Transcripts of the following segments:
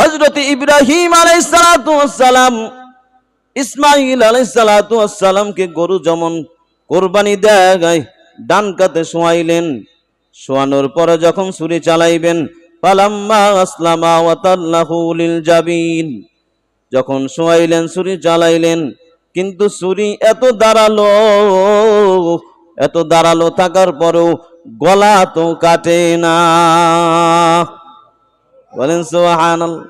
হযরত ইব্রাহিম আলাইহিস সালাতু ওয়াস সালাম ইসমাঈল আলাইহিস সালাতু ওয়াস সালামকে গরু যেমন কুরবানি দেয় ডান কাতে শোয়াইলেন, শোয়ানোর পরে যখন ছুরি চালাইবেন, ফালাম্মা আসলামা ওয়া তাল্লাহু লিল জাবিন, যখন শোয়াইলেন ছুরি চালাইলেন, কিন্তু ছুরি এত দাঁড়ালো থাকার পরেও গলা তো কাটে না। বলেন সুবহানাল্লাহ।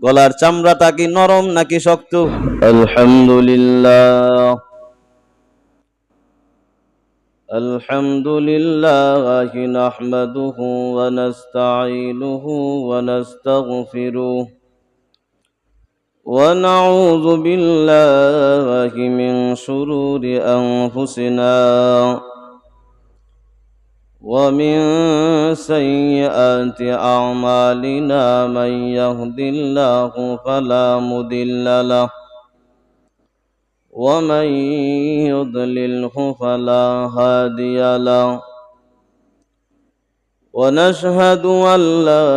গলার চামড়াটা কি নরম নাকি শক্ত? আলহামদুলিল্লাহ আলহামদুলিল্লাহি নাহমাদুহু ওয়া নাস্তাঈনুহু ওয়া নাস্তাগফিরুহ ওয়া নাউযু বিল্লাহি মিন শুরুরি আনফুসিনা ومن سيئات أعمالنا من يهد الله فلا مضل له ومن يضلله فلا هادي له ونشهد أن لا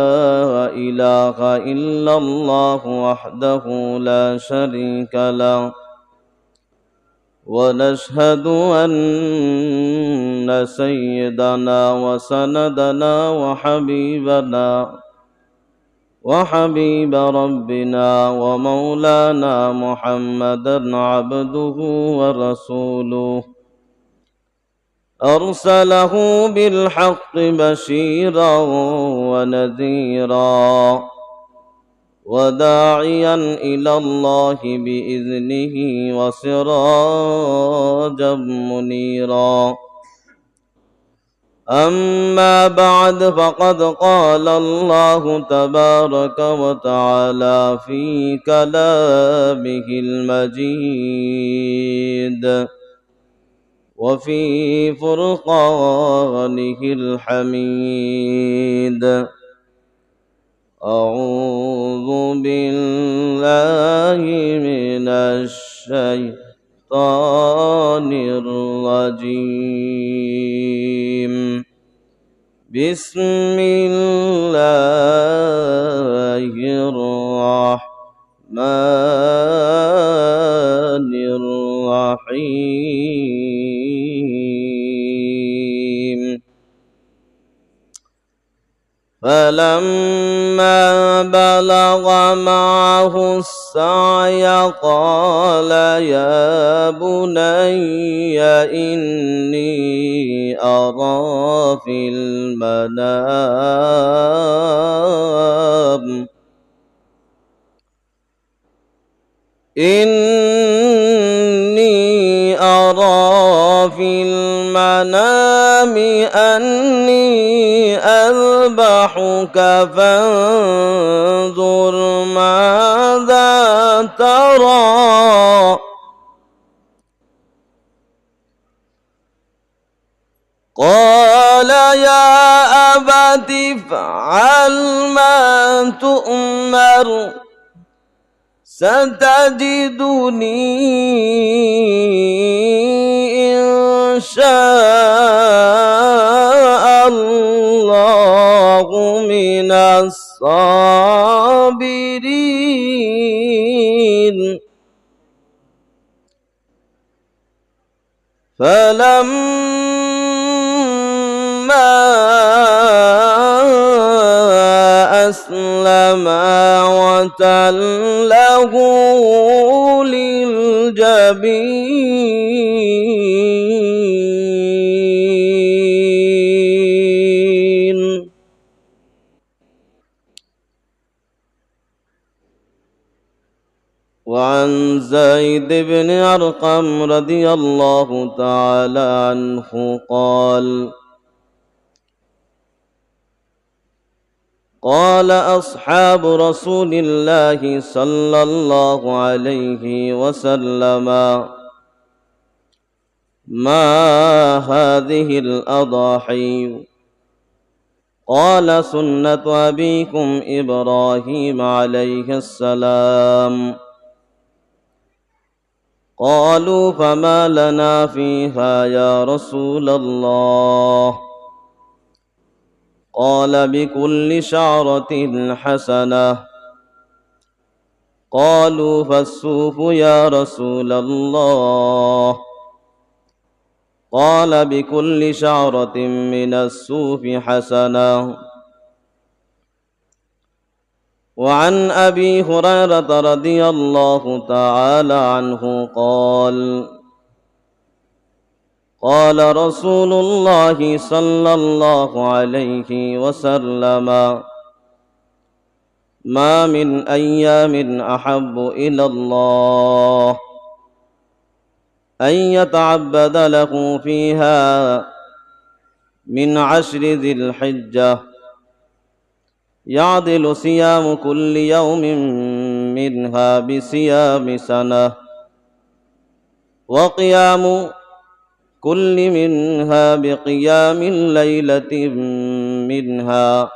إله إلا الله وحده لا شريك له ونشهد أن سيدنا وسندنا وحبيب ربنا ومولانا محمدا عبده ورسوله أرسله بالحق بشيرا ونذيرا وداعيا إلى الله بإذنه وسراجا منيرا. أما بعد فقد قال الله تبارك وتعالى في كلامه المجيد وفي فرقانه الحميد. أعوذ بالله من الشيطان الرجيم. بسم الله الرحمن الرحيم. فلما بلغ معه السعي قال يا بني إني أرى في المنام أني أذبحك فانظر ماذا ترى. قال يا أبت افعل ما تؤمر ستجدني إن شاء الله من الصابرين. فلما أسلما وتله للجبين. وعن زيد بن أرقم رضي الله تعالى عنه قال أصحاب رسول الله صلى الله عليه وسلم ما هذه الأضاحي؟ قال سنة أبيكم إبراهيم عليه السلام. قالوا فما لنا فيها يا رسول الله؟ قال بكل شعرة حسنة. قالوا فالصوف يا رسول الله. قال بكل شعرة من الصوف حسنة. وعن أبي هريرة رضي الله تعالى عنه قال قال رسول الله صلى الله عليه وسلم ما من أيام أحب إلى الله أن يتعبد له فيها من 10 ذي الحجة يعدل صيام كل يوم منها بصيام سنة وقيام كل منها بقيام ليلة منها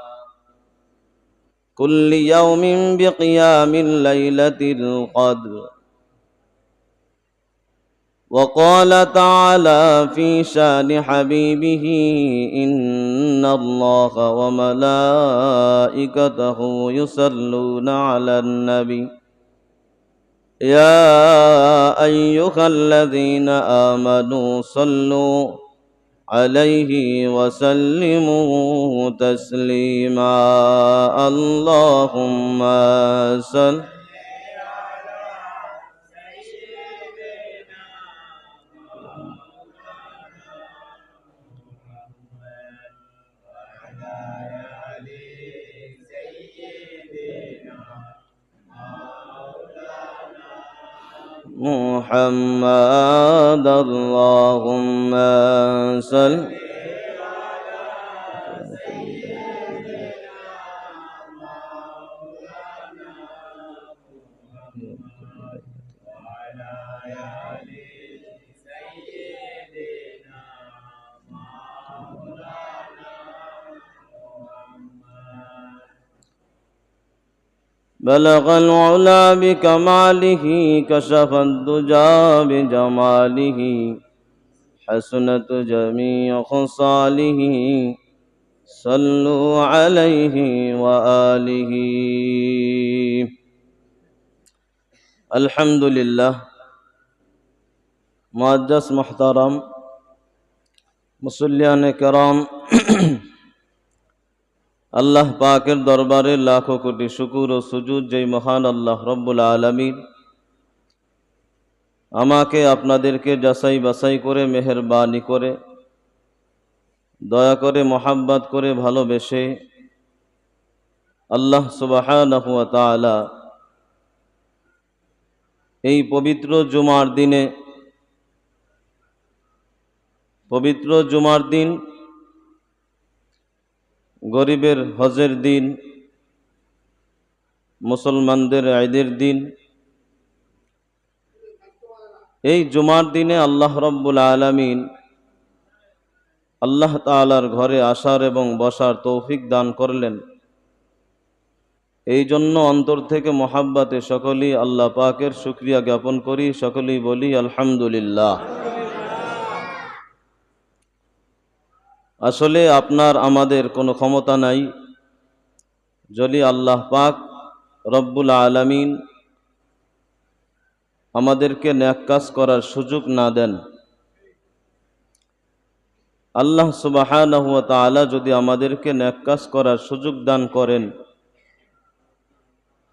كل يوم بقيام ليلة القدر. وقال تعالى في شان حبيبه إن الله وملائكته يصلون على النبي يا أيها الذين آمنوا صلوا عليه وسلموا تسليما. اللهم صل محمد اللهم صل بلغ العلا بكماله كشف الدجى بجماله حسنت جميع خصاله صلوا عليه وآله. الحمد لله मुअज्जज़ मुहतरम मुसल्लियान करम আল্লাহ পাকের দরবারে লাখো কোটি শুকুর ও সুজুদ যেই মহান আল্লাহ রব্বুল আলামিন আমাকে আপনাদেরকে যাচাই বাছাই করে মেহেরবানি করে দয়া করে মোহাব্বত করে ভালোবেসে আল্লাহ সুবহানাহু ওয়া তাআলা এই পবিত্র জুমার দিন গরিবের হজের দিন, মুসলমানদের ঈদের দিন, এই জুমার দিনে আল্লাহ রব্বুল আলামিন আল্লাহ তাআলার ঘরে আসার এবং বসার তৌফিক দান করলেন। এই জন্য অন্তর থেকে মোহাব্বতে সকলেই আল্লাহ পাকের শুকরিয়া জ্ঞাপন করি, সকলেই বলি আলহামদুলিল্লাহ। আসলে আপনার আমাদের কোনো ক্ষমতা নাই, যদি আল্লাহ পাক রব্বুল আলামিন আমাদেরকে নেক কাজ করার সুযোগ না দেন। আল্লাহ সুবহানাহু ওয়া তাআলা যদি আমাদেরকে নেক কাজ করার সুযোগ দান করেন,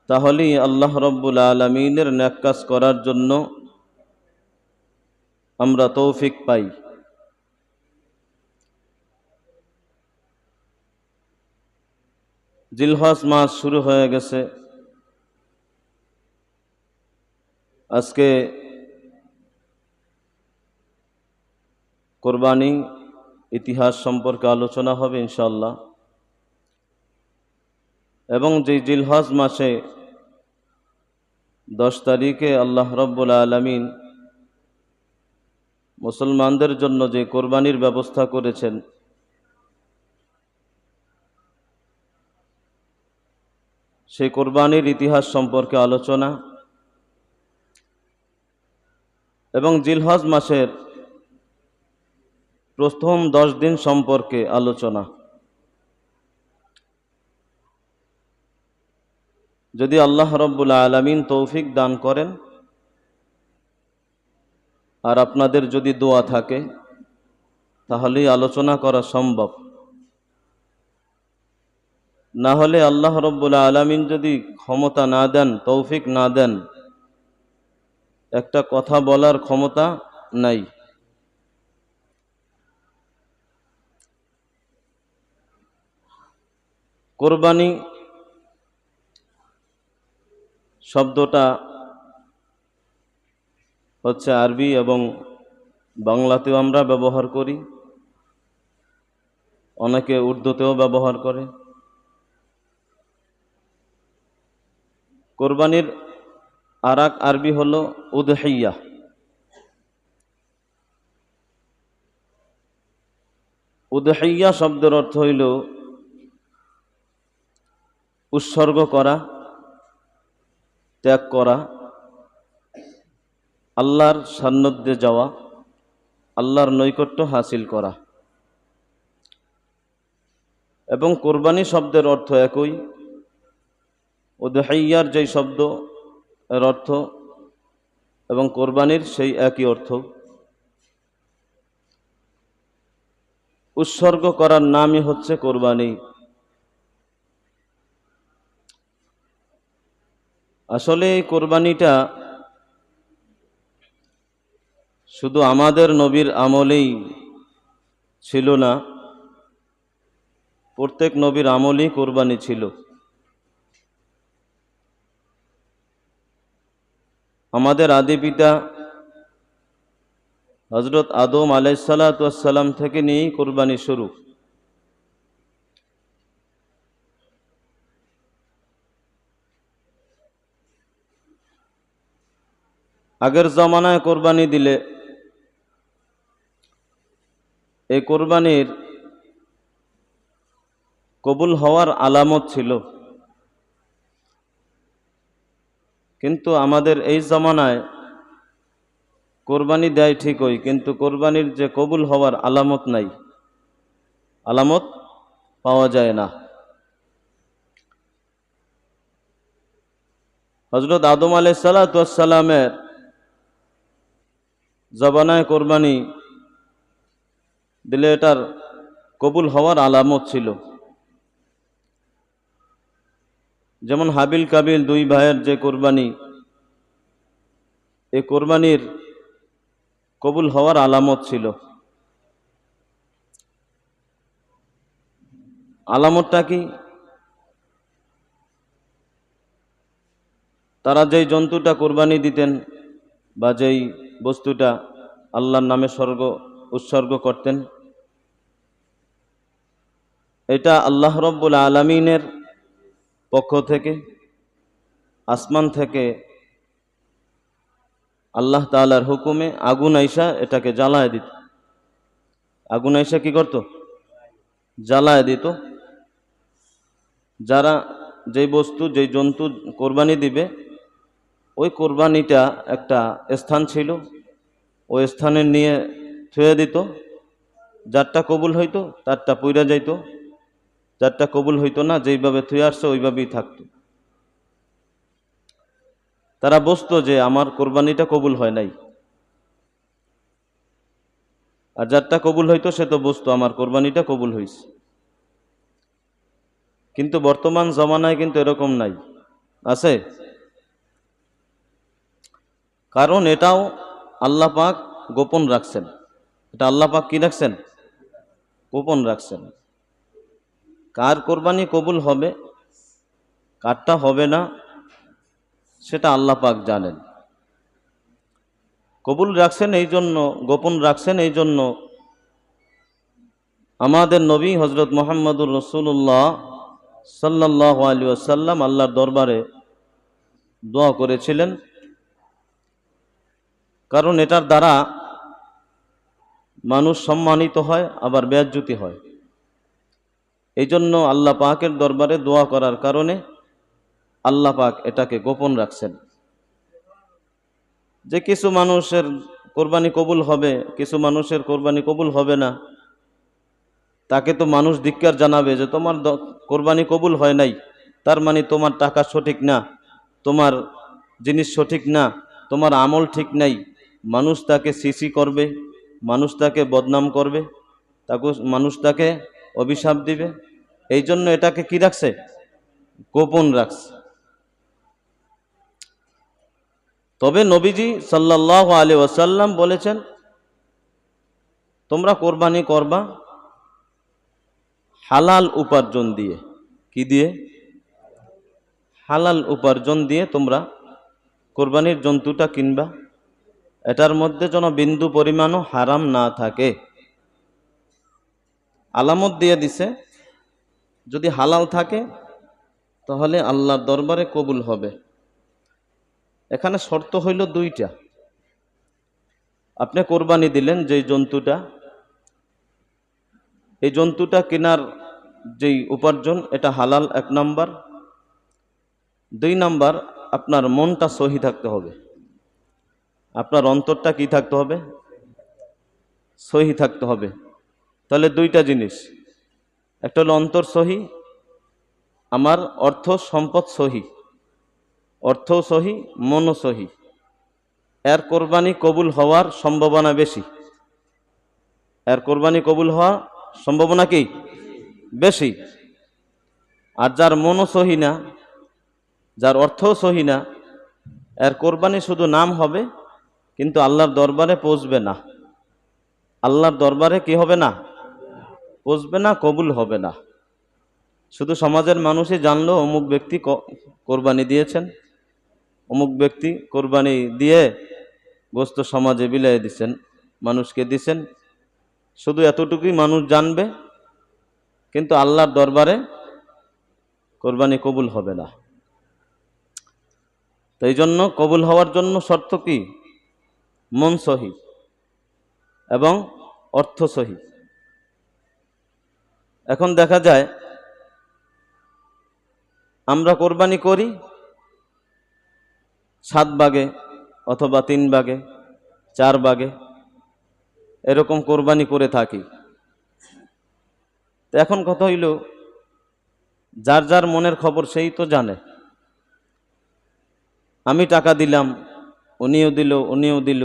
তাহলেই আল্লাহ রব্বুল আলামিনের নেক কাজ করার জন্য আমরা তৌফিক পাই। জিলহজ মাস শুরু হয়ে গেছে। আজকে কোরবানি ইতিহাস সম্পর্কে আলোচনা হবে ইনশাআল্লাহ। এবং যে জিলহজ মাসে 10 তারিখে আল্লাহ রব্বুল আলামিন মুসলমানদের জন্য যে কোরবানির ব্যবস্থা করেছেন, সেই কোরবানির ইতিহাস সম্পর্কে আলোচনা এবং জিলহজ মাসের প্রথম 10 দিন সম্পর্কে আলোচনা। যদি আল্লাহ রব্বুল আলামিন তৌফিক দান করেন আর আপনাদের যদি দোয়া থাকে তাহলেই আলোচনা করা সম্ভব। না হলে আল্লাহ রব্বুল আলামিন যদি ক্ষমতা না দেন, তৌফিক না দেন, একটা কথা বলার ক্ষমতা নাই। কোরবানি শব্দটা হচ্ছে আরবি এবং বাংলাতেও আমরা ব্যবহার করি, অনেকে উর্দুতেও ব্যবহার করে। কোরবানির আরেক আরবি হলো উদহিয়া। উদহিয়া শব্দের অর্থ হইল উৎসর্গ করা, ত্যাগ করা, আল্লাহর সান্নিধ্যে যাওয়া, আল্লাহর নৈকট্য হাসিল করা। এবং কোরবানি শব্দের অর্থ একই, উদহিয়ার যেই শব্দ এর অর্থ এবং কোরবানির সেই একই অর্থ। উৎসর্গ করার নামই হচ্ছে কোরবানি। আসলে এই কোরবানিটা শুধু আমাদের নবীর আমলেই ছিল না, প্রত্যেক নবীর আমলেই কোরবানি ছিল। আমাদের আদি পিতা হযরত আদম আলাইহিসসালাতু ওয়াসসালাম থেকে নিয়েই কোরবানি শুরু। আগের জমানায় কোরবানি দিলে এই কোরবানির কবুল হওয়ার আলামত ছিল, কিন্তু আমাদের এই জমানায় কোরবানি দেয় ঠিকই, কিন্তু কোরবানির যে কবুল হওয়ার আলামত নাই, আলামত পাওয়া যায় না। হযরত আদম আলাইহিসসালাতু ওয়াসসালামের জমানায় কোরবানি দিলে এটার কবুল হওয়ার আলামত ছিল। যেমন হাবিল কাবিল দুই ভাইয়ের যে কোরবানি, এই কোরবানির কবুল হওয়ার আলামত ছিল। আলামতটা কি? তারা যেই জন্তুটা কোরবানি দিতেন বা যেই বস্তুটা আল্লাহর নামে উৎসর্গ করতেন, এটা আল্লাহ রব্বুল আলামিনের পক্ষ থেকে আসমান থেকে আল্লাহ তাআলার হুকুমে আগুন আইসা এটাকে জ্বালায় দিত। আগুন আইসা কি করত? জ্বালায় দিত। যারা যেই বস্তু যেই জন্তু কোরবানি দিবে, ওই কোরবানিটা একটা স্থান ছিল, ওই স্থানে নিয়ে থুয়ে দিত। যারটা কবুল হইতো তারটা পুইরা যাইত, যারটা কবুল হইতো না, যেইভাবে থুয়ে আসছে ওইভাবেই থাকতো। তারা বুঝতো যে আমার কোরবানিটা কবুল হয় নাই, আর যারটা কবুল হইতো সে তো বুঝতো আমার কোরবানিটা কবুল হয়েছে। কিন্তু বর্তমান জমানায় কিন্তু এরকম নাই, আছে? কারণ এটাও আল্লাহ পাক গোপন রাখছেন। এটা আল্লাহ পাক কি রাখছেন? গোপন রাখছেন। কার কোরবানি কবুল হবে, কারটা হবে না, সেটা আল্লাহ পাক জানেন। কবুল রাখছেন এই জন্য, গোপন রাখছেন এই জন্য আমাদের নবী হযরত মুহাম্মদুর রাসূলুল্লাহ সাল্লাল্লাহু আলাইহি ওয়াসাল্লাম আল্লাহর দরবারে দোয়া করেছিলেন। কারণ এটার দ্বারা মানুষ সম্মানিত হয়, আবার বেয়াজ্জতি হয়। এই জন্য আল্লাহ পাকের দরবারে দোয়া করার কারণে আল্লাহ পাক এটাকে গোপন রাখছেন। যে কিছু মানুষের কোরবানি কবুল হবে, কিছু মানুষের কোরবানি কবুল হবে না, তাকে তো মানুষ ধিক্কার জানাবে যে তোমার কোরবানি কবুল হয় নাই, তার মানে তোমার টাকা সঠিক না, তোমার জিনিস সঠিক না, তোমার আমল ঠিক নাই, মানুষ তাকে সিসি করবে, মানুষ তাকে বদনাম করবে, মানুষ তাকে অভিশাপ দিবে। এই জন্য এটাকে কি রাখছে? গোপন রাখছে। তবে নবীজি সাল্লাল্লাহু আলাইহি ওয়াসাল্লাম বলেছেন, তোমরা কোরবানি করবা হালাল উপার্জন দিয়ে। কি দিয়ে? হালাল উপার্জন দিয়ে তোমরা কোরবানির জন্তুটা কিনবা, এটার মধ্যে যেন বিন্দু পরিমাণও হারাম না থাকে। আলামত দিয়ে দিছে, যদি হালাল থাকে তাহলে আল্লাহর দরবারে কবুল হবে। এখানে শর্ত হইল দুইটা। আপনি কোরবানি দিলেন যেই জন্তুটা, এই জন্তুটা কেনার যেই উপার্জন এটা হালাল, 1 নাম্বার। 2 নাম্বার, আপনার মনটা সহি থাকতে হবে, আপনার অন্তরটা কি থাকতে হবে? সহি থাকতে হবে। তাহলে 2টা জিনিস, একটা হলো অন্তর সহি, আমার অর্থ সম্পদ সহি, অর্থও সহি, মনও সহি, এর কোরবানি কবুল হওয়ার সম্ভাবনা বেশি। এর কোরবানি কবুল হওয়ার সম্ভাবনা কি বেশি। আর যার মনও সহি না, যার অর্থও সহি না, এর কোরবানি শুধু নাম হবে, কিন্তু আল্লাহর দরবারে পৌঁছবে না। আল্লাহর দরবারে কি হবে না? পৌঁছবে না, কবুল হবে না। শুধু সমাজের মানুষই জানলো অমুক ব্যক্তি কোরবানি দিয়েছেন, অমুক ব্যক্তি কোরবানি দিয়ে গোস্ত সমাজে বিলাই দিছেন, মানুষকে দিছেন, শুধু এতটুকুই মানুষ জানবে, কিন্তু আল্লাহর দরবারে কোরবানি কবুল হবে না। তো এই জন্য কবুল হওয়ার জন্য শর্ত কি? মন সহি এবং অর্থ সহি। এখন দেখা যায় আমরা কোরবানি করি 7 ভাগে অথবা 3 ভাগে, 4 ভাগে, এরকম কোরবানি করে থাকি। তো এখন কথা হইল, যার যার মনের খবর সেই তো জানে। আমি টাকা দিলাম, উনিও দিল, উনিও দিল,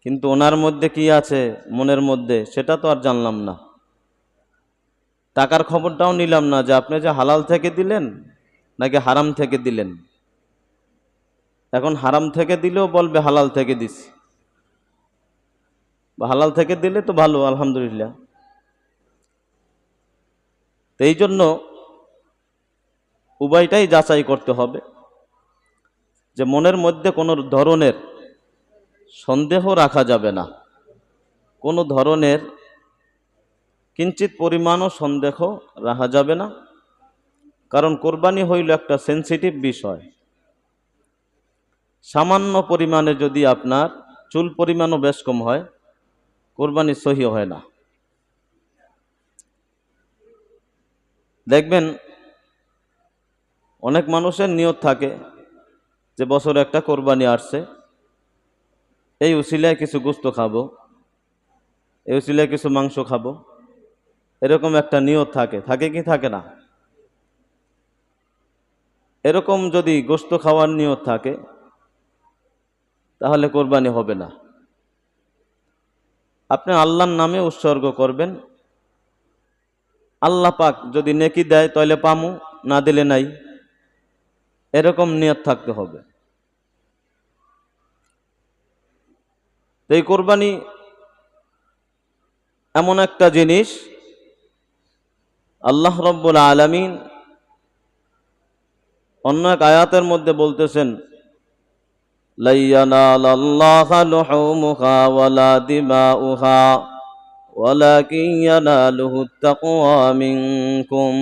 কিন্তু ওনার মধ্যে কি আছে মনের মধ্যে সেটা তো আর জানলাম না। টাকার খবরটাও নিলাম না যে আপনি যে হালাল থেকে দিলেন নাকি হারাম থেকে দিলেন। এখন হারাম থেকে দিলেও বলবে হালাল থেকে দিছি, বা হালাল থেকে দিলে তো ভালো, আলহামদুলিল্লাহ। তো এই জন্য উভয়টাই যাচাই করতে হবে, যে মনের মধ্যে কোনো ধরনের সন্দেহ রাখা যাবে না, কোনো ধরনের কিঞ্চিত পরিমাণও সন্দেহ রাখা যাবে না। কারণ কোরবানি হইল একটা সেন্সিটিভ বিষয়। সামান্য পরিমাণে যদি আপনার চুল পরিমাণও বেশ কম হয়, কোরবানি সহি হয় না। দেখবেন অনেক মানুষের নিয়ত থাকে যে বছরে একটা কোরবানি আসছে, এই উসিলায় কিছু গোশত খাবো, এই উসিলায় কিছু মাংস খাবো, এরকম একটা নিয়ত থাকে। থাকে কি থাকে না? এরকম যদি গোশত খাওয়ার নিয়ত থাকে তাহলে কোরবানি হবে না। আপনি আল্লাহর নামে উৎসর্গ করবেন, আল্লাহ পাক যদি নেকি দেয় তাহলে পামু, না দিলে নাই, এরকম নিয়ত থাকতে হবে। এই কোরবানি এমন একটা জিনিস, আল্লাহ রাব্বুল আলামিন অন্য এক আয়াতের মধ্যে বলতেছেন, লা ইয়ানালাল্লাহা লুহুমুহা ওয়ালা দিমাউহা ওয়ালাকিন ইয়ানালুহুত তাকওয়া মিনকুম।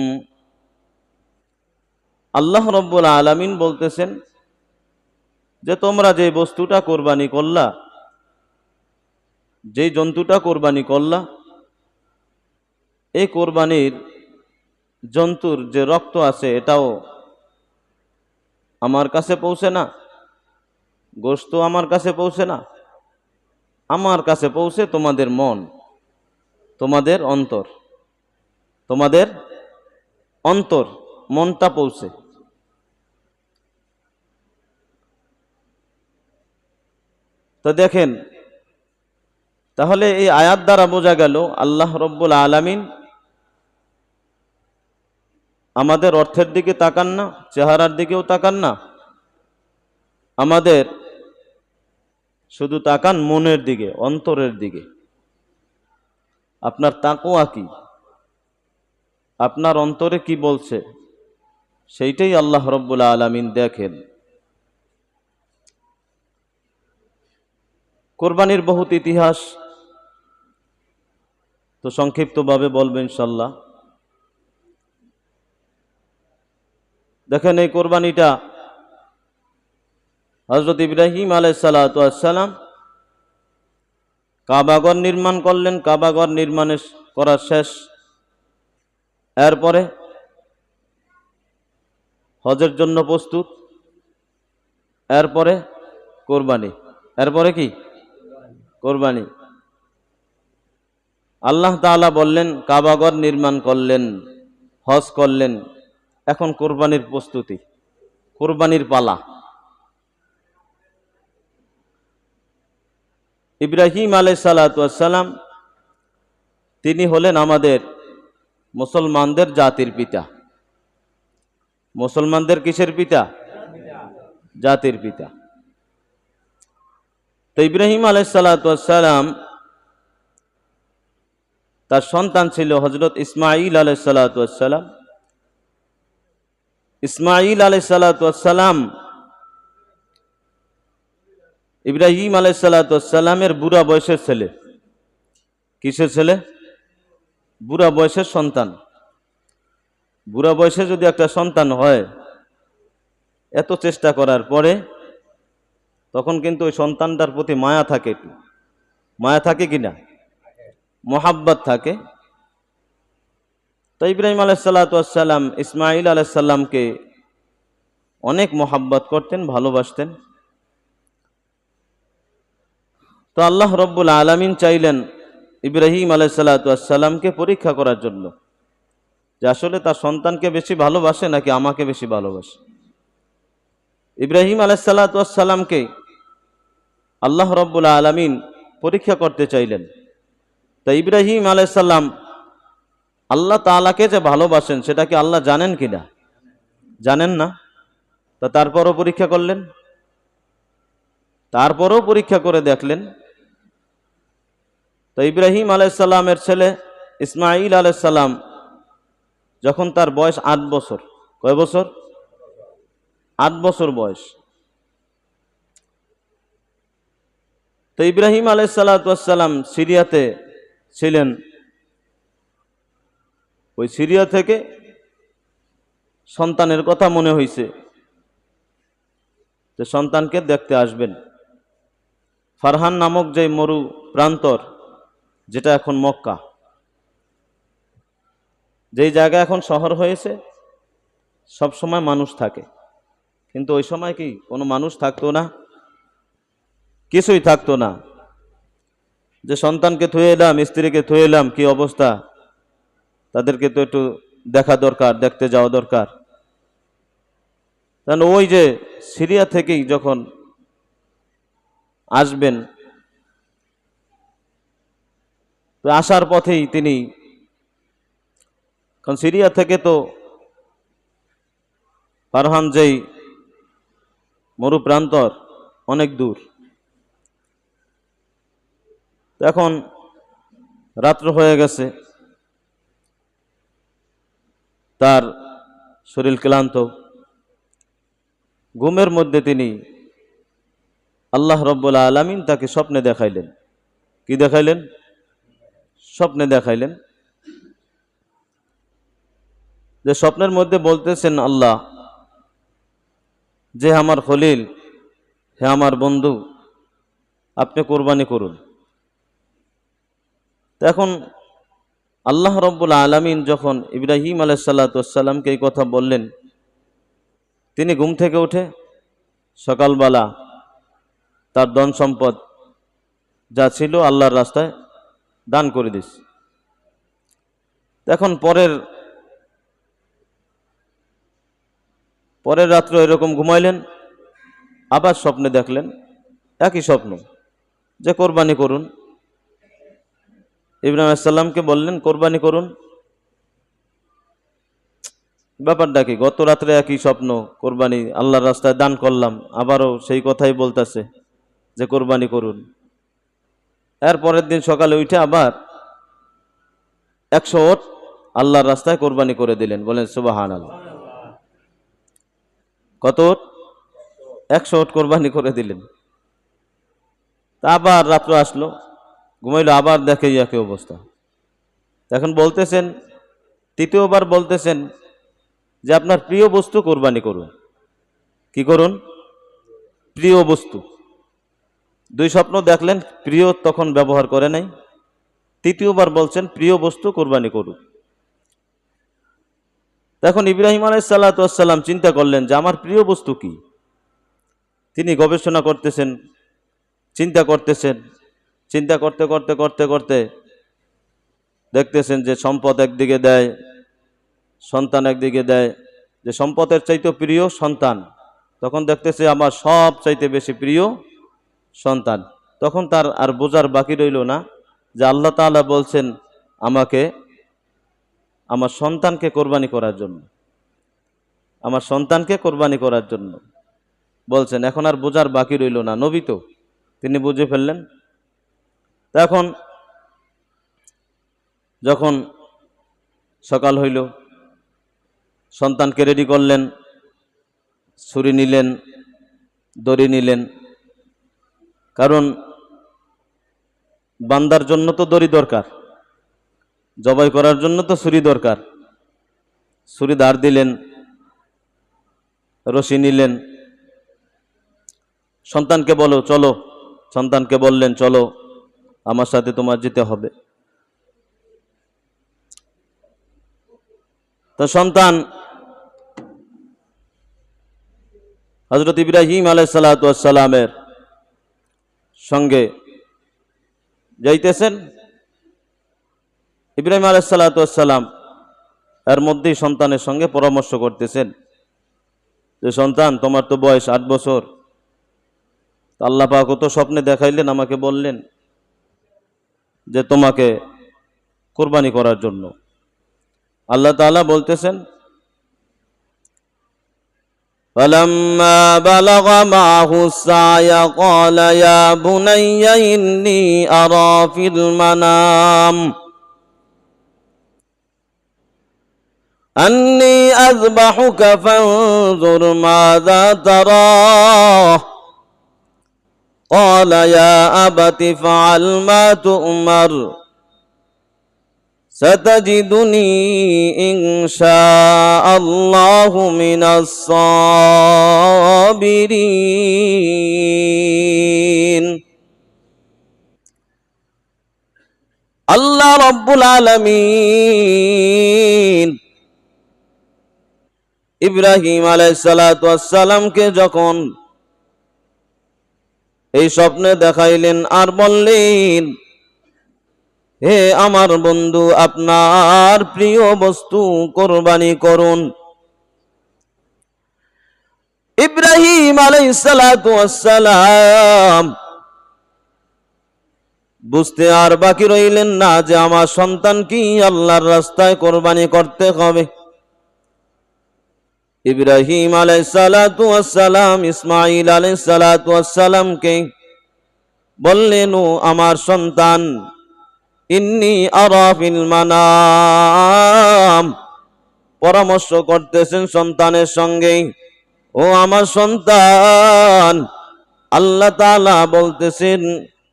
আল্লাহ রাব্বুল আলামিন বলতেছেন যে তোমরা যে বস্তুটা কোরবানি করলা, যেই জন্তুটা কোরবানি করলা, এই কোরবানির জন্তুর যে রক্ত আছে এটাও আমার কাছে পৌঁছে না, গোশত আমার কাছে পৌঁছে না, আমার কাছে পৌঁছে তোমাদের মন, তোমাদের অন্তর, তোমাদের অন্তর। মনটা পৌঁছে। তো দেখেন, তাহলে এই আয়াত দ্বারা বোঝা গেল আল্লাহ রব্বুল আলামিন আমাদের অর্থের দিকে তাকান না, চেহারার দিকেও তাকান না, আমাদের শুধু তাকান মনের দিকে, অন্তরের দিকে। আপনার তাকওয়া কি, আপনার অন্তরে কি বলছে, সেইটাই আল্লাহ রব্বুল আলামিন দেখেন। কোরবানির বহুত ইতিহাস, তো সংক্ষিপ্তভাবে বলবো ইনশাল্লাহ। দেখেন, এই কোরবানিটা হযরত ইব্রাহিম আলাইহিস সালাতু ওয়াস সালাম কাবাঘর নির্মাণ করলেন। কাবাঘর নির্মাণের করা শেষ, এরপরে হজের জন্য প্রস্তুত, এরপরে কোরবানি, এরপরে কি কোরবানি। আল্লাহ তাআলা বললেন কাবাঘর নির্মাণ করলেন, হজ করলেন, এখন কোরবানির প্রস্তুতি, কোরবানির পালা। ইব্রাহিম আলাইহিস সালাতু ওয়াস সালাম তিনি হলেন আমাদের মুসলমানদের জাতির পিতা। মুসলমানদের কিসের পিতা? জাতির পিতা। তো ইব্রাহিম আলাইহিস সালাতু ওয়াস সালাম তার সন্তান ছিল হযরত ইসমাঈল আলাইহিস সালাতু ওয়াস সালাম। ইসমাঈল আলাইহিস সালাতু ওয়াস সালাম ইব্রাহিম আলাইহিস সালাতু ওয়াস সালামের বুড়া বয়সের ছেলে। কিসের ছেলে? বুড়া বয়সের সন্তান। বুড়া বয়সে যদি একটা সন্তান হয়, এত চেষ্টা করার পরে তখন কিন্তু ওই সন্তানটার প্রতি মায়া থাকে, একটু মায়া থাকে কিনা, মোহাব্বত থাকে। তো ইব্রাহিম আলাইহিস সালাতু ওয়াস সালাম ইসমাঈল আলাইহিস সালামকে অনেক মোহাব্বত করতেন, ভালোবাসতেন। তো আল্লাহ রব্বুল আলামিন চাইলেন ইব্রাহিম আলাইহিস সালাতু ওয়াস সালামকে পরীক্ষা করার জন্য, যে আসলে তার সন্তানকে বেশি ভালোবাসে নাকি আমাকে বেশি ভালোবাসে। ইব্রাহিম আলাইহিস সালাতু ওয়াস সালামকে আল্লাহ রব্বুল আলামিন পরীক্ষা করতে চাইলেন। তা ইব্রাহিম আলাইহিস সালাম আল্লাহ তাআলাকে যে ভালোবাসেন সেটা কি আল্লাহ জানেন কিনা? জানেন না। তা তারপরও পরীক্ষা করলেন, তারপরও পরীক্ষা করে দেখলেন। তো ইব্রাহিম আলাইহিস সালামের ছেলে ইসমাঈল আলাইহিস সালাম যখন তার বয়স 8 বছর, কয় বছর? 8 বছর বয়স। তো ইব্রাহিম আলাইহিস সালাতু ওয়াস সালাম সিরিয়াতে ছিলেন। ওই সিরিয়া থেকে সন্তানের কথা মনে হয়েছে যে সন্তানকে দেখতে আসবেন। ফারহান নামক যে মরু প্রান্তর, যেটা এখন মক্কা, যেই জায়গা এখন শহর হয়েছে, সব সময় মানুষ থাকে, কিন্তু ওই সময় কি কোনো মানুষ থাকতো না, কিছুই থাকতো না। যে সন্তানকে থুয়ে এলাম, স্ত্রীকে থুয়ে এলাম, কি অবস্থা, তাদেরকে তো একটু দেখা দরকার, দেখতে যাওয়া দরকার। কারণ ওই যে সিরিয়া থেকেই যখন আসবেন, তো আসার পথেই তিনি, কারণ সিরিয়া থেকে তো ফারহান যেই মরুপ্রান্তর অনেক দূর। এখন রাত্র হয়ে গেছে, তার শরীর ক্লান্ত। ঘুমের মধ্যে তিনি আল্লাহ রব্বুল আলামিন তাকে স্বপ্নে দেখাইলেন। কি দেখাইলেন? স্বপ্নে দেখাইলেন। যে স্বপ্নের মধ্যে বলতেছেন আল্লাহ, যে আমার খলিল, হে আমার বন্ধু, আপনি কোরবানি করুন। এখন আল্লাহ রব্বুল আলামিন যখন ইব্রাহিম আলাইহিস সালাতু ওয়াস সালামকে এই কথা বললেন, তিনি ঘুম থেকে উঠে সকালবেলা তার ধন সম্পদ যা ছিল আল্লাহর রাস্তায় দান করে দিয়েছে। এখন পরের পরের রাত্রে এরকম ঘুমাইলেন, আবার স্বপ্নে দেখলেন একই স্বপ্ন যে কোরবানি করুন। ইব্রাহিম আলাইহিস সালামকে বললেন কোরবানি করুন। ব্যাপারটা কি? গত রাত্রে একই স্বপ্ন, কোরবানি আল্লাহর রাস্তায় দান করলাম, আবারও সেই কথাই বলতেছে যে কোরবানি করুন। এর পরের দিন সকালে উঠে আবার 100 ওট আল্লাহর রাস্তায় কোরবানি করে দিলেন। বলেন সুবহানাল্লাহ। কত ওট? 100 ওট কোরবানি করে দিলেন। তা আবার রাত্র আসলো, ঘুমাইলো, আবার দেখে একই অবস্থা। এখন বলতেছেন, তৃতীয়বার বলতেছেন যে আপনার প্রিয় বস্তু কোরবানি করুন। কি করুন? প্রিয় বস্তু। 2 স্বপ্ন দেখলেন, প্রিয় তখন ব্যবহার করে নাই। তৃতীয়বার বলছেন প্রিয় বস্তু কোরবানি করুন। তখন ইব্রাহিম আলাইহিস সালাম চিন্তা করলেন যে আমার প্রিয় বস্তু কি। তিনি গবেষণা করতেছেন, চিন্তা করতেছেন, চিন্তা করতে করতে করতে করতে দেখতেছেন যে সম্পদ একদিকে দেয়, সন্তান একদিকে দেয়, যে সম্পদের চাইতে প্রিয় সন্তান। তখন দেখতেছে আমার সব চাইতে বেশি প্রিয় সন্তান। তখন তার আর বোঝার বাকি রইল না যে আল্লাহ তাআলা বলছেন আমাকে আমার সন্তানকে কোরবানি করার জন্য, আমার সন্তানকে কোরবানি করার জন্য বলছেন। এখন আর বোঝার বাকি রইল না, নবী তো, তিনি বুঝে ফেললেন। এখন যখন সকাল হইল, সন্তানকে রেডি করলেন, ছুরি নিলেন, দড়ি নিলেন, কারণ বান্দার জন্য তো দড়ি দরকার, জবাই করার জন্য তো ছুরি দরকার। ছুরি ধার দিলেন, রশি নিলেন, সন্তানকে বলো চলো, সন্তানকে বললেন চলো আমার সাথে তোমার যেতে হবে। তো সন্তান হযরত ইব্রাহিম আলাইহিস সালামের সঙ্গে যাইতেছেন। ইব্রাহিম আলাইহিস সালাম এর মধ্যেই সন্তানের সঙ্গে পরামর্শ করতেছেন যে সন্তান তোমার তো বয়স 8 বছর, আল্লাহ পাক তো স্বপ্নে দেখাইলেন, আমাকে বললেন যে তোমাকে কুরবানি করার জন্য। আল্লাহ তাআলা বলতেছেন فَلَمَّا بَلَغَ مَعَهُ السَّعْيَ قَالَ يَا بُنَيَّ إِنِّي أَرَى فِي الْمَنَامِ أَنِّي أَذْبَحُكَ فَانظُرْ مَاذَا تَرَىٰ قَالَ يَا أَبَتِ افْعَلْ مَا تُؤْمَرُ ستجدني إن شاء الله من الصابرين আল্লাহ রব্বুল আলামিন ইব্রাহিম আলাইহিস সালামকে যখন এই স্বপ্নে দেখাইলেন আর বললেন হে আমার বন্ধু, আপনার প্রিয় বস্তু কোরবানি করুন। ইব্রাহিম আলাইহিস সালাম বুঝতে আর বাকি রইলেন না যে আমার সন্তান কি আল্লাহর রাস্তায় কোরবানি করতে হবে। ইব্রাহিম আলাইহিস সালাম ইসমাঈল আলাইহিস সালামকে বললেন, ও আমার সন্তান, ইন্নী আরা ফিল মানাম, পরামর্শ করতেছেন সন্তানের সঙ্গে, ও আমার সন্তান, আল্লাহ তাআলা বলতেছেন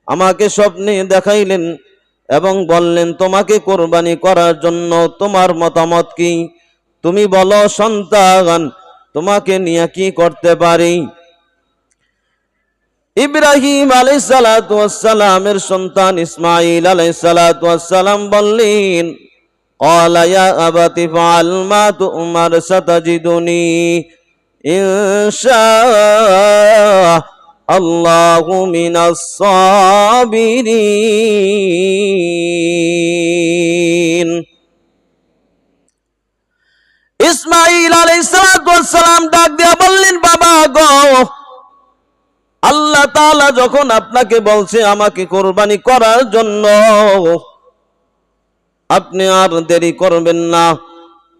আমাকে স্বপ্নে দেখাইলেন এবং বললেন তোমাকে কোরবানি করার জন্য, তোমার মতামত কি? তুমি বলো সন্তান, তোমাকে নিয়ে কি করতে পারি? ইব্রাহিম আলাইহিস সালামের সন্তান ইসমাঈল আলাইহিস সালাম বললেন, ক্বালা ইয়া আবাতি ফাআল মা তু'মার সাতাজিদুনি ইনশাআল্লাহু মিনাস সাবিরিন। ইসমাঈল আলাইহিস সালাম ডাক দিয়া বললেন, বাবা গো, আল্লাহ তাআলা যখন আপনাকে বলছে আমাকে কোরবানি করার জন্য, আপনি আর দেরি করবেন না।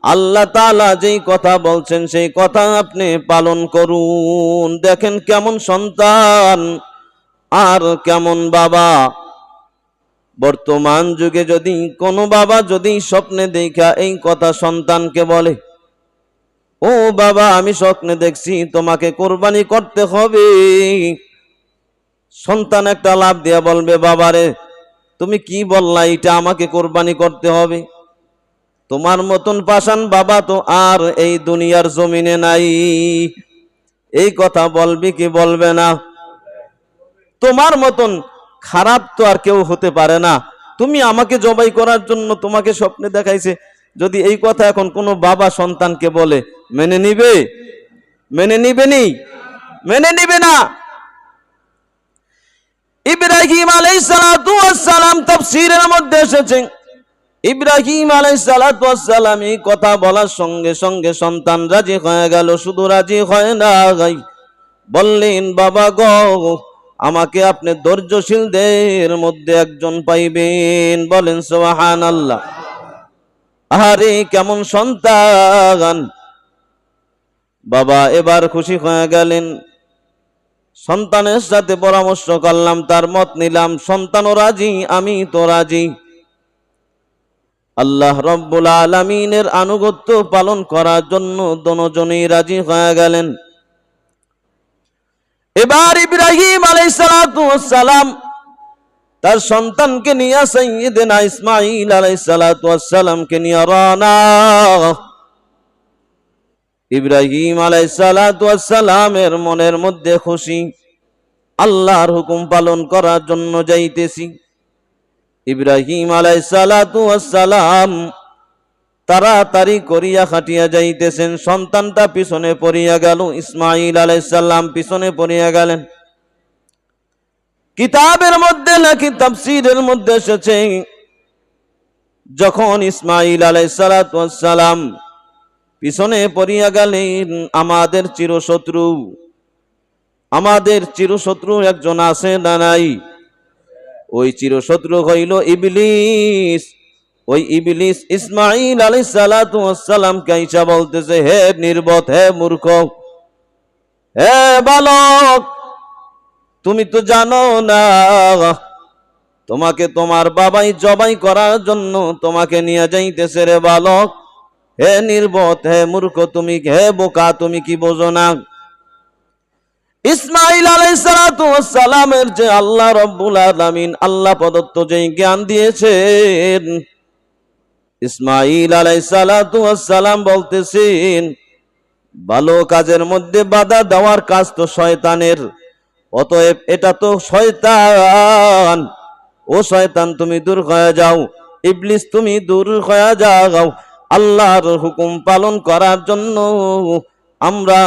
আল্লাহ তাআলা যেই কথা বলছেন সেই কথা আপনি পালন করুন। দেখেন কেমন সন্তান আর কেমন বাবা। বর্তমান যুগে যদি কোনো বাবা যদি স্বপ্নে দেখা এই কথা সন্তানকে বলে, ও বাবা আমি স্বপ্নে দেখছি তোমাকে কোরবানি করতে হবে, সন্তান একটা লাভ দিয়া বলবে, বাবারে তুমি কি বললা, এটা আমাকে কোরবানি করতে হবে? তোমার মতন পাষাণ বাবা তো আর এই দুনিয়ার জমিনে নাই। এই কথা বলবে কি বলবে না? তোমার মতন খারাপ তো আর কেউ হতে পারে না। তুমি আমাকে জবাই করার জন্য তোমাকে স্বপ্নে দেখাইছে, যদি এই কথা এখন কোনো বাবা সন্তানকে বলে, মেনে নিবে? মেনে নিবে নি? মেনে নিবে না। ইব্রাহিম আলাইহিস সালাতু ওয়াস সালাম তাফসীরের মধ্যে এসেছে, ইব্রাহিম আলাইহিস সালাতু ওয়াস সালাম এই কথা বলার সঙ্গে সঙ্গে সন্তান রাজি হয়ে গেল। শুধু রাজি হয় না, বললেন, বাবা গো, আমাকে আপনি ধৈর্যশীলদের মধ্যে একজন পাইবেন। বলেন সুবহানাল্লাহ। আরে কেমন সন্তান! বাবা এবার খুশি হয়ে গেলেন। সন্তানের সাথে পরামর্শ করলাম, তার মত নিলাম, সন্তানও রাজি, আমি তো রাজি। আল্লাহ রব্বুল আলামিনের আনুগত্য পালন করার জন্য দুজনেই রাজি হয়ে গেলেন। এবার ইব্রাহিম আলাইহিস সালাতু ওয়াস সালাম তার সন্তানকে নিয়ে সাইয়্যিদনা ইসমাঈল আলাইহিস সালাতু ওয়াস সালামকে নিয়ে রওনা। ইব্রাহিম আলাইহিস সালাতু ওয়াস সালামের মনের মধ্যে খুশি, আল্লাহর হুকুম পালন করার জন্য যাইতেছি। ইব্রাহিম আলাইহিস সালাতু ওয়াস সালাম তাড়াতাড়ি করিয়া খাটিয়া যাইতেছেন, সন্তানটা পিছনে পড়িয়া গেল। ইসমাঈল আলাইহিস সালাম পিছনে পড়িয়া গেলেন। কিতাবের মধ্যে নাকি তাফসীরের মধ্যে এসেছে, যখন ইসমাঈল আলাইহিস সালাতু ওয়াস সালাম পিছনে পড়িয়া গেলেন, আমাদের চিরশত্রু একজন আছে না নাই? ওই চিরশত্রু হইল ইবলিস। ওই ইবলিস ইসমাঈল আলাইহিস সালাতু ওয়াস সালাম কাইসা বলতেছে, হে নির্বোধ, হে মূর্খ, হে বালক, তুমি তো জানো না তোমাকে তোমার বাবাই জবাই করার জন্য তোমাকে নিয়ে যাইতেছে। রে বালক, হে নির্বোধ, হে মূর্খ, তুমি, হে বোকা, তুমি কি বোঝো না? ইসমাঈল আলাইহিস সালাতু ওয়াস সালামের যে আল্লাহ রব্বুল আলামিন আল্লাহ প্রদত্ত যে জ্ঞান দিয়েছেন, ইসমাঈল আলাইহিস সালাতু ওয়াস সালাম বলতেছেন, ভালো কাজের মধ্যে বাধা দেওয়ার কাজ তো শয়তানের, অতএব এটা তো শয়তান। ও শয়তান, তুমি দূর হয়ে যাও, ইবলিস তুমি দূর হয়ে যাও। আল্লাহর হুকুম পালন করার জন্য আমরা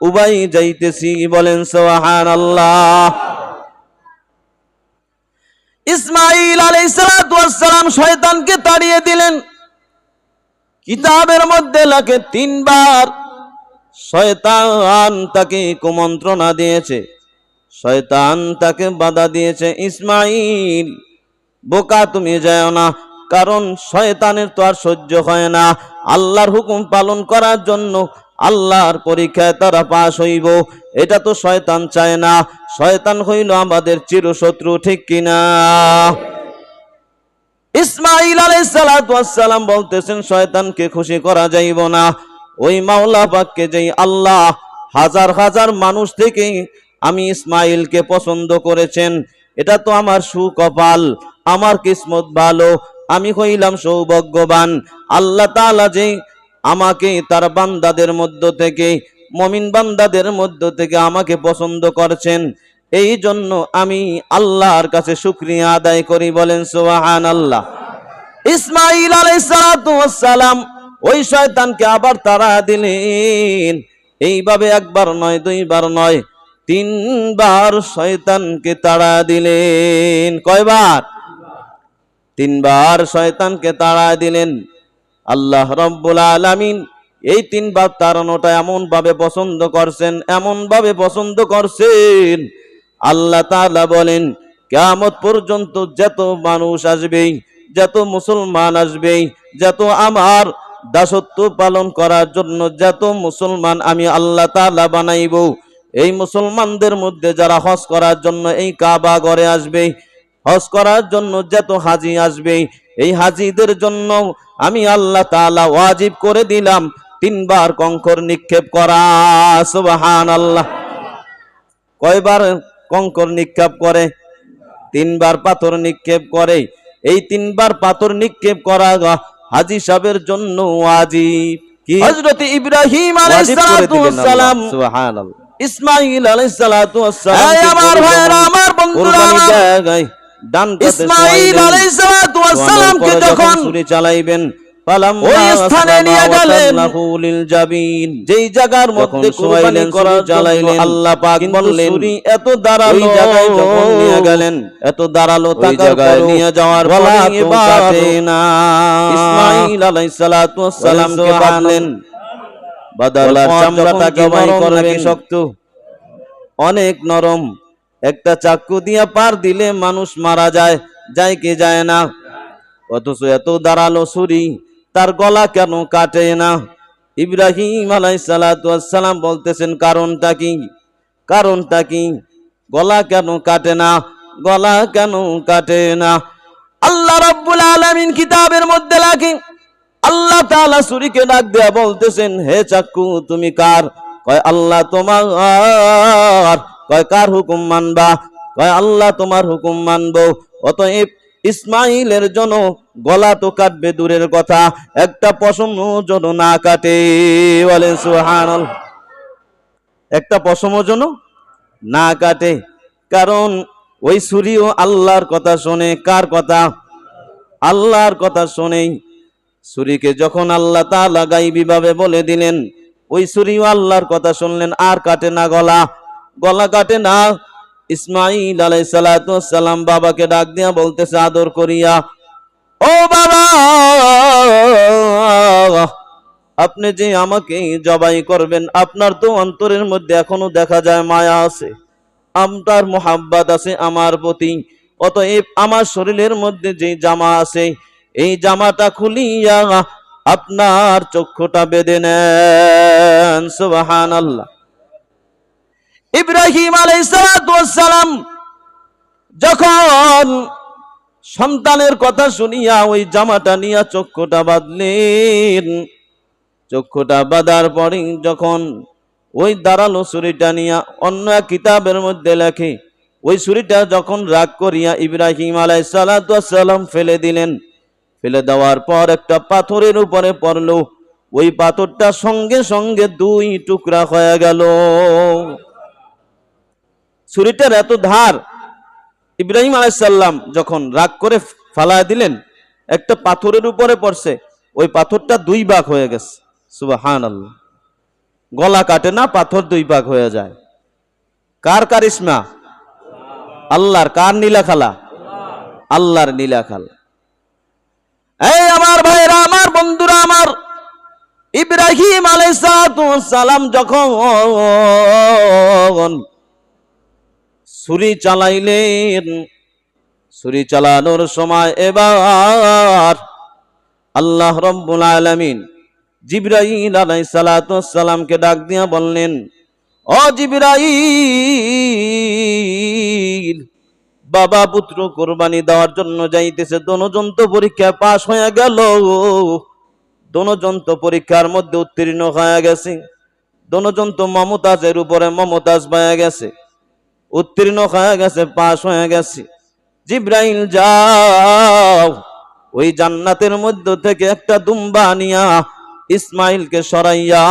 উবাই যাইতেছি। বলেন সুবহানাল্লাহ। ইসমাঈল আলাইহিস সালাতু ওয়াস সালাম শয়তানকে তাড়িয়ে দিলেন। কিতাবের মধ্যে লাগে 3 বার শয়তান তাকে কুমন্ত্রণা দিয়েছে, শয়তান তাকে বাধা দিয়েছে, ইসমাঈল বোকা তুমি যাও না, কারণ শয়তানের তো আর সহ্য হয় না আল্লাহর হুকুম পালন করার জন্য। আল্লাহর পরীক্ষায় তারা পাশ হইব, এটা তো শয়তান চায় না। শয়তান হইল আমাদের চিরশত্রু, ঠিক কিনা? ইসমাঈল আলাইহিস সালাতু ওয়াস সালাম বলতেছেন, শয়তানকে খুশি করা যাইব না। ওই মাওলা পাককে যেই আল্লাহ হাজার হাজার মানুষ থেকে আমি ইসমাঈলকে পছন্দ করেছেন, এটা তো আমার সুকপাল, আমার কিসমত ভালো, আমি হইলাম সৌভাগ্যবান। আল্লাহ তাআলা যে আমাকে তার বান্দাদের মধ্য থেকে, মুমিন বান্দাদের মধ্য থেকে আমাকে পছন্দ করছেন, এই জন্য আমি আল্লাহর কাছে শুকরিয়া আদায় করি। বলেন সুবহানাল্লাহ। ইসমাঈল আলাইহিস সালাতু ওয়াস সালাম ওই শয়তানকে আবার তাড়া দিলেন। এইভাবে একবার নয়, 2 বার নয়, 3 বার শয়তানকে তাড়া দিলেন। কয়বার? 3 বার শয়তানকে তাড়া দিলেন। আল্লাহ রব্বুল আলামিন এই তিনবার তাড়ানোটা এমন ভাবে পছন্দ করছেন আল্লাহ তাআলা বলেন কিয়ামত পর্যন্ত যত মানুষ আসবে, যত মুসলমান আসবে, যত আমার দাসত্ব পালন করার জন্য যত মুসলমান আমি আল্লাহ তাআলা বানাইব, এই মুসলমানদের মধ্যে যারা হজ করার জন্য এই কাবা ঘরে আসবে, হজ করার জন্য যত হাজি আসবে, এই হাজিদের জন্য আমি আল্লাহ তাআলা ওয়াজিব করে দিলাম তিনবার কঙ্কর নিক্ষেপ করা। সুবহানাল্লাহ। কয়বার কঙ্কর নিক্ষেপ করে? তিনবার পাথর নিক্ষেপ করে। এই তিনবার পাথর নিক্ষেপ করা হাজী সাহেবের জন্য ওয়াজিব। কি? হযরত ইব্রাহিম আলাইহিস সালাতু ওয়াস সালাম, সুবহানাল্লাহ, ইসমাঈল আলাইহিস সালাতু ওয়াস সালাম, আমার ভাইরা, আমার বন্ধুরা, ইসমাঈল আলাইহিস সালাতু ওয়াস সালামকে যখন ছুরি চালাইবেন ওই স্থানে নিয়ে গেলেন, যেই জায়গার মধ্যে কুরবানি করা চালাইলেন, আল্লাহ পাক বললেন ছুরি এত দাঁড়ালো, ওই জায়গায় যখন নিয়ে গেলেন এত দাঁড়ালো, ওই জায়গায় নিয়ে যাওয়ার পরে কাটে না। ইসমাঈল আলাইহিস সালাতু ওয়াস সালামকে বাঁধলেন, বাঁধার চামড়াটা জবাই করলেন, শক্ত অনেক নরম, একটা চাকু দিয়ে পার দিলে মানুষ মারা যায়, যায় কি যায় না? অথচ এত দাঁড়ালো ছুরি, তার গলা কেন কাটে না? ইব্রাহিম আলাইহিস সালাতু ওয়াস সালাম বলতেছেন কারণটা কি? কারণটা কি? গলা কেন কাটে না? গলা কেন কাটে না? আল্লাহ রাব্বুল আলামিন কিতাবের মধ্যে লেখেন, আল্লাহ তাআলা ছুরিকে ডাক দেয়া বলতেছেন, হে চাকু তুমি কার? কয় আল্লাহ তোমার। কয় কার হুকুম মানবা? কয় আল্লাহ তোমার হুকুম মানবো। অতএব ইসমাইলের জন্য গলা তো কাটবে দূরের কথা, একটা পশম যেন না কাটে। বলেন সুবহানাল্লাহ। একটা পশম যেন না কাটে, কারণ ওই ছুরিও আল্লাহর কথা শোনে। কার কথা? আল্লাহর কথা শোনে। ছুরিকে যখন আল্লাহ তাআলা গায়বী ভাবে বলে দিলেন, ওই ছুরিও আল্লাহর কথা শুনলেন, আর কাটে না গলা, গলা কাটে না। ইসমাঈল আলাইহিস সালাতু ওয়াস সালাম বাবাকে ডাক দিয়া বলতেছে আদর করিয়া, ও বাবা, আপনি যে আমাকে জবাই করবেন, আপনার তো অন্তরের মধ্যে এখনো দেখা যায় মায়া আছে, আপনার মোহাব্বত আছে আমার প্রতি। অতএব আমার শরীরের মধ্যে যে জামা আছে, এই জামাটা খুলিয়া আপনার চক্ষুটা বেঁধে নেন। সুবহানাল্লাহ। ইব্রাহিম আলাইহিস সালাতু ওয়াস সালাম যখন সন্তানের কথা শুনিয়া ওই জামাটা নিয়ে চক্ষুটা বাঁধলেন, চক্ষুটা বাঁধার পরে যখন ওই দাঁড়ালো ছুরিটা নিয়া, অন্য এক কিতাবের মধ্যে লেখে ওই ছুরিটা যখন রাগ করিয়া ইব্রাহিম আলাইহিস সালাতু ওয়াস সালাম ফেলে দিলেন, ফেলে দেওয়ার পর একটা পাথরের উপরে পড়লো, ওই পাথরটা সঙ্গে সঙ্গে দুই টুকরা হয়ে গেল। ছুরিটার এত ধার, ইব্রাহিম আলাইহিস সালাম যখন রাগ করে ফালায় দিলেন, একটা পাথরের উপরে পড়ছে, ওই পাথরটা দুই ভাগ হয়ে গেছে। সুবহানাল্লাহ। গলা কাটে না, পাথর দুই ভাগ হয়ে যায়। কার কারিশমা? আল্লাহর। কার নীলা খালা? আল্লাহর নীলা খালা। এই আমার ভাইরা, আমার বন্ধুরা, আমার ইব্রাহিম আলাইহিস সালাম যখন ছুরি চালাইলেন, ছুরি চালানোর সময় এবার আল্লাহ রাব্বুল আলামিন জিবরাইল আলাইহিস সালামকে ডাক দিয়া বললেন, ও জিবরাইল, বাবা পুত্র কুরবানি দেওয়ার জন্য যাইতেছে, দোনোজন তো পরীক্ষায় পাশ হয়ে গেল, দোনোজন তো পরীক্ষার মধ্যে উত্তীর্ণ হয়ে গেছে, দোনোজন তো মমতাজের উপরে মমতাজ পেয়ে গেছে, উত্তীর্ণ হয়ে গেছে, পাশ হয়ে গেছে। জিবরাইল যাও, ওই জান্নাতের মধ্য থেকে একটা দুম্বা নিয়া ইসমাইলকে সরাইয়া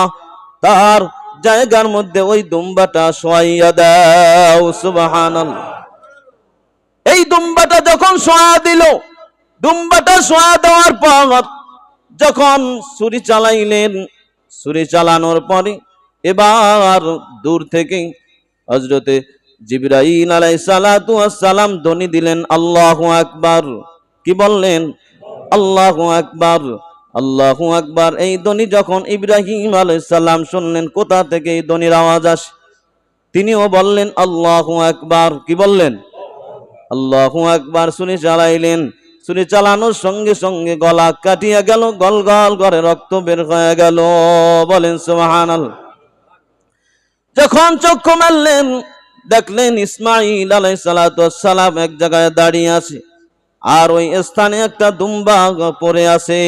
তার জায়গার মধ্যে ওই দুম্বাটা শোয়াইয়া দাও। সুবহানাল্লাহ। এই দুম্বাটা যখন শোয়া দিল, দুম্বাটা শোয়া দেওয়ার পর যখন ছুরি চালাইলেন, ছুরি চালানোর পরে এবার দূর থেকে হযরতে জিবরাইল আলাইহিস সালাম ধ্বনি দিলেন আল্লাহু আকবার। কি বললেন? আল্লাহু আকবার। আল্লাহু আকবার। এই ধ্বনি যখন ইব্রাহিম আলাইহিস সালাম শুনলেন, কোথা থেকে এই ধ্বনির আওয়াজ আসে, তিনিও বললেন আল্লাহু আকবার। কি বললেন? আল্লাহু আকবার। ছুরি চালাইলেন, ছুরি চালানোর সঙ্গে সঙ্গে গলা কাটিয়া গেল, গলগল করে রক্ত বের হয়ে গেল। বলেন সুবহানাল্লাহ। যখন চক্ষু মারলেন, দেখলেন ইসমাঈল আলাইহিস সালাতু ওয়াস সালাম এক জায়গায় দাঁড়িয়ে আছে, আর ওই স্থানে একটা দুম্বা পড়ে আছে।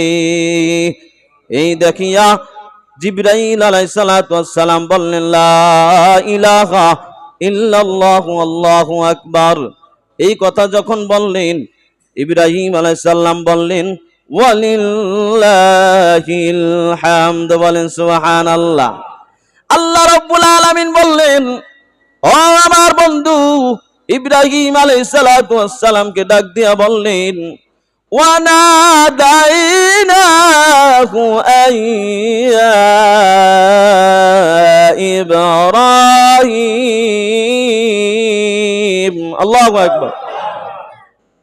এই দেখিয়া জিবরাইল আলাইহিস সালাতু ওয়াস সালাম বললেন, লা ইলাহা ইল্লাল্লাহু আল্লাহু আকবার। এই কথা যখন বললেন, ইব্রাহিম আলাইহিস সালাম বললেন, ওয়ালিল্লাহিল হামদ। বলেন সুবহানাল্লাহ। আল্লাহ রাব্বুল আলামিন বললেন, ও আমার বন্ধু ইব্রাহিম আলাইহিস সালাতু ওয়াস সালামকে ডাক দিয়া বললেন, ওয়ানাদাইনাহু আইয়া ইব্রাহিম। আল্লাহু আকবার।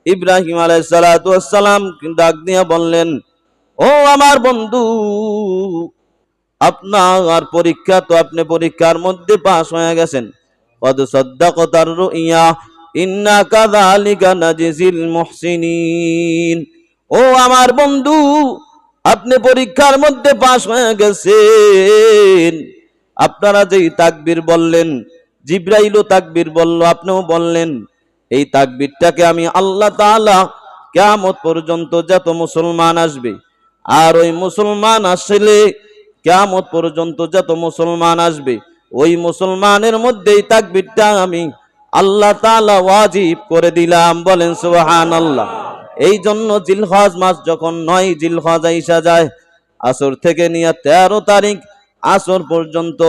ইব্রাহিম আলাইহিস সালাতু ওয়াস সালাম ডাক দিয়া বললেন, ও আমার বন্ধু, আপনার পরীক্ষা তো, আপনি পরীক্ষার মধ্যে পাস হয়ে গেছেন। কদ সাদ্দাকাতার রুইয়া ইন্না কাযালিকা নাজিজিল মুহসিনিন। ও আমার বন্ধু, আপনি পরীক্ষার মধ্যে পাস হয়ে গেছেন। আপনারা যেই তাকবীর বললেন, জিবরাইলও তাকবীর বলল, আপনিও বললেন, এই তাকবীরটাকে আমি আল্লাহ তাআলা কিয়ামত পর্যন্ত যত মুসলমান আসবে, আর ওই মুসলমান আসলে কিয়ামত পর্যন্ত যত মুসলমান আসবে, ওই মুসলমানের মধ্যে এই তাকবীরটা আমি আল্লাহ তাআলা ওয়াজিব করে দিলাম। বলেন সুবহানাল্লাহ। এই জন্য জিলহজ মাস যখন 9 জিলহজ আইসা যায়, আসর থেকে নিয়ে 13 তারিখ আসর পর্যন্ত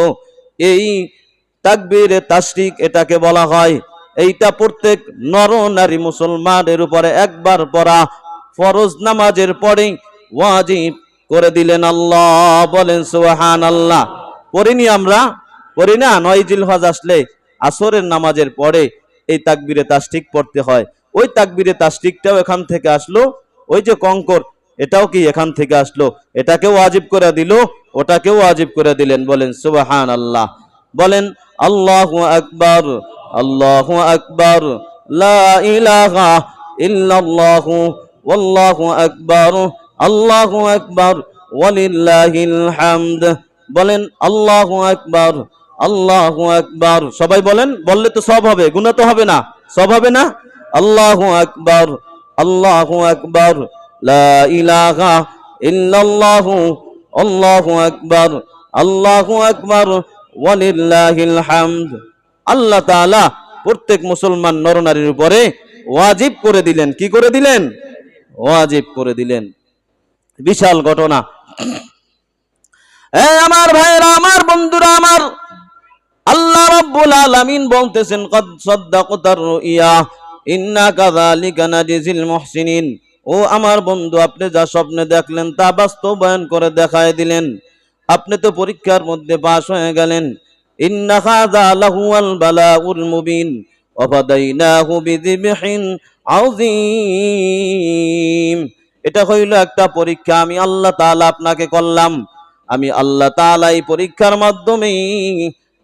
এই তাকবীরে তাশরিক এটাকে বলা হয়। এইটা প্রত্যেক নর নারী মুসলমানের উপরে একবার পড়া ফরজ নামাজের পরে ওয়াজিব করে দিলেন আল্লাহ। বলেন সুবহানাল্লাহ। পড়িনি আমরা? পড়ি না? 9 জিলহজ আসলে আসরের নামাজের পরে এই তাকবীরে তাশরিক পড়তে হয়। ওই তাকবীরে তাশরিকটাও এখান থেকে আসলো, ওই যে কঙ্কর এটাও কি এখান থেকে আসলো, এটাকেও ওয়াজিব করে দিল, ওটাকেও ওয়াজিব করে দিলেন। বলেন সুবহানাল্লাহ। বলেন আল্লাহু আকবার, আল্লাহু আকবার, লা ইলাহা ইল্লাল্লাহু ওয়াল্লাহু আকবার, আল্লাহু আকবার, ওয়ালিল্লাহিল হামদ। বলেন আল্লাহু আকবার, আল্লাহু আকবার। সবাই বলেন, বললে তো সব হবে, গুনাহ তো হবে না, সব হবে না। আল্লাহু আকবার, আল্লাহু আকবার, লা ইলাহা ইল্লাল্লাহু আল্লাহু আকবার, আল্লাহু আকবার, ওয়ালিল্লাহিল হামদ। আল্লাহ তাআলা প্রত্যেক মুসলমান নরনারীর উপরে ওয়াজিব করে দিলেন। কি করে দিলেন? ওয়াজিব করে দিলেন। বিশাল ঘটনা। আমার ভাইরা, আমার বন্ধুরা, আমার আল্লাহ রাব্বুল আলামিন বলতেছেন, কদ সাদ্দাকাতার রুইয়া ইন্না কাযালিকা নাজিজিল মুহসিনিন। ও আমার বন্ধু, আপনি যা স্বপ্নে দেখলেন তা বাস্তবায়ন করে দেখায় দিলেন। আপনি তো পরীক্ষার মধ্যে পাস হয়ে গেলেন। ইন্না হাযা লাহুয়াল বালাউল মুবিন ওয়া ফাদাইনাহু বিযিবহিন আযীম। এটা হইল একটা পরীক্ষা আমি আল্লাহ তাআলা আপনাকে করলাম। আমি আল্লাহ তাআলা এই পরীক্ষার মাধ্যমে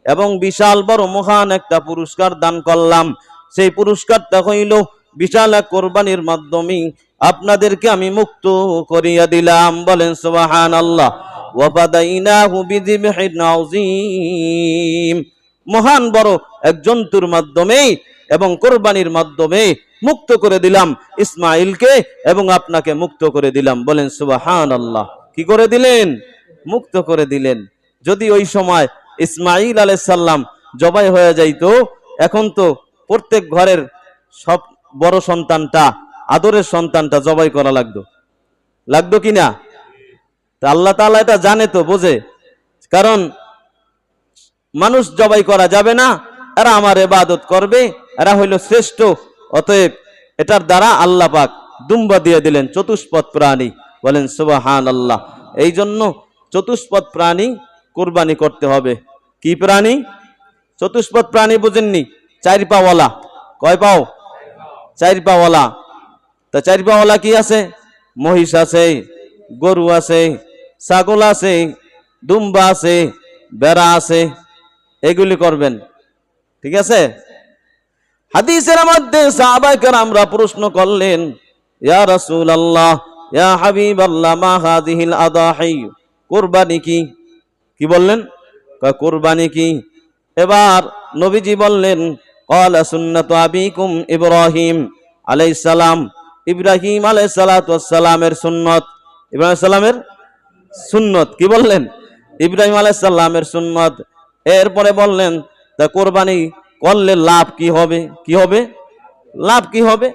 এবং বিশাল বড় মহান একটা পুরস্কার দান করলাম। সেই পুরস্কারটা হইল বিশাল এক কোরবানির মাধ্যমে আপনাদেরকে আমি মুক্ত করিয়া দিলাম। বলেন সুবহানাল্লাহ। ওয়া ফাদাইনাহু বিযিবহিন আযীম। মহান বড় এক জন্তুর মাধ্যমে এবং কোরবানির মাধ্যমে মুক্ত করে দিলাম ইসমাঈলকে, এবং আপনাকে মুক্ত করে দিলাম। বলেন সুবহানাল্লাহ। কি করে দিলেন? মুক্ত করে দিলেন। যদি ওই সময় ইসমাঈল আলাইহিস সালাম জবাই হয়ে যাইতো, এখন তো প্রত্যেক ঘরের সব বড় সন্তানটা, আদরের সন্তানটা জবাই করা লাগতো, লাগতো কিনা? তা আল্লাহ তাআলা এটা জানে তো, বোঝে, কারণ মানুষ জবাই করা যাবে না, এরা আমার ইবাদত করবে, এরা হইল শ্রেষ্ঠ। অতএব এটার দ্বারা আল্লাহ পাক দুম্বা দিয়ে দিলেন, চতুষ্পদ প্রাণী। বলেন সুবহানাল্লাহ। এই জন্য চতুষ্পদ প্রাণী কুরবানি করতে হবে। কি প্রাণী? চতুষ্পদ প্রাণী বুঝেননি? 4 পাওয়ালা। কয় পাও? 4 পাওয়ালা। তা 4 পাওয়ালা কি আছে? মহিষ আছে, গরু আছে, ছাগল আছে, দুম্বা আছে, বেড়া আছে, এগুলি করবেন। ঠিক আছে? হাদিসের মধ্যে সাহাবায়ে কেরামরা প্রশ্ন করলেন, ইয়া রাসূলুল্লাহ, ইয়া হাবিবাল্লাহ, মা হাযিহিল আদাহি, কুরবানি কি? কি বললেন? কুরবানি কি? এবার নবীজি বললেন, ক্বালা সুন্নাতু আবিকুম ইব্রাহিম আলাইহিস সালাম, ইব্রাহিম আলাইহিস সালাতু ওয়াস সালামের সুন্নত। ইব্রাহিম আলাইহিস সালামের সুন্নত। কি বললেন? ইব্রাহিম আলাইহিস সালামের সুন্নত। এরপরে বললেন, তা কুরবানি করলে লাভ কি হবে? কি হবে? লাভ কি হবে?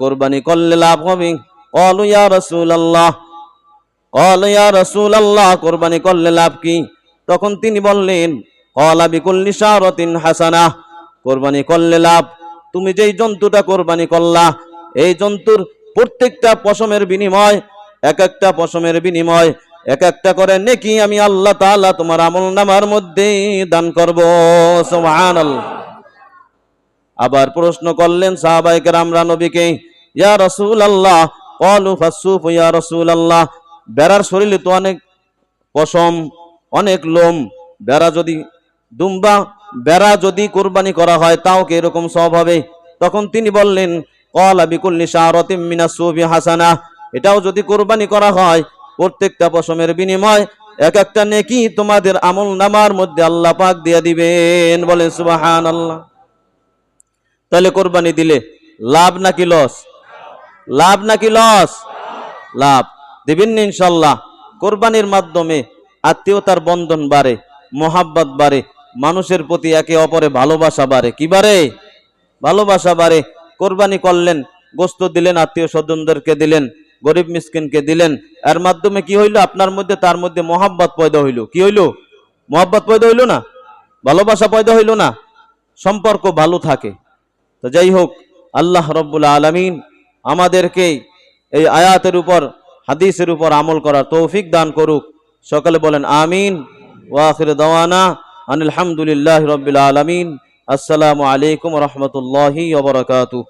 কুরবানি করলে লাভ হবে। ক্বালু ইয়া রাসূলুল্লাহ, ক্বালু ইয়া রাসূলুল্লাহ, কুরবানি করলে লাভ কি? তখন তিনি বললেন, ক্বালা বিকুল্লি শারাতিন হাসানাহ, কুরবানি করলে লাভ, তুমি যেই জন্তুটা কুরবানি করলা, এই জন্তুর প্রত্যেকটা পশমের বিনিময়, এক একটা পশমের বিনিময় এক একটা করে নেকি আমি আল্লাহ তাআলা তোমার আমলনামার মধ্যে দান করব। সুবহানাল্লাহ। আবার প্রশ্ন করলেন সাহাবায়ে কেরামরা নবীকে, ইয়া রাসূলুল্লাহ, ক্বালু ফাসসুফ ইয়া রাসূলুল্লাহ, বেড়ার শরীরে তো অনেক পশম, অনেক লোম, বেড়া যদি কুরবানি করা হয় তাও কি এরকম সওয়াব হবে? তখন তিনি বললেন, ক্বালা বিকুল্লি শারাতিন মিনাস সুফি হাসানাহ, এটাও যদি কুরবানি করা হয় প্রত্যেকটা পশমের বিনিময় এক একটা নেকি তোমাদের আমলনামার মধ্যে আল্লাহ পাক দিয়ে দিবেন। বলেন সুবহানাল্লাহ। তাহলে কুরবানি দিলে লাভ নাকি লস? লাভ নাকি লস? লাভ। দিবেন না ইনশাআল্লাহ। কুরবানির মাধ্যমে আত্মীয়তার বন্ধন বাড়ে, মোহাব্বত বাড়ে, মানুষের প্রতি একে অপরে ভালোবাসা বাড়ে। কি বাড়ে? ভালোবাসা বাড়ে। কুরবানি করলেন, গোশত দিলেন, আত্মীয় স্বজনদেরকে দিলেন, গরিব মিসকিনকে দিলেন, এর মাধ্যমে কি হইল? আপনার মধ্যে তার মধ্যে মোহাব্বত পয়দা হইল। কি হইল? মোহাব্বত পয়দা হইল না? ভালোবাসা পয়দা হইল না? সম্পর্ক ভালো থাকে। তো যাই হোক, আল্লাহ রাব্বুল আলামিন আমাদেরকে এই আয়াতের উপর, হাদিসের উপর আমল করার তৌফিক দান করুক। সকলে বলেন আমিন। ওয়া আখিরু দাওয়ানা আনিল হামদুলিল্লাহি রাব্বিল আলামিন। আসসালামু আলাইকুম ওয়া রাহমাতুল্লাহি ওয়া বারাকাতুহু।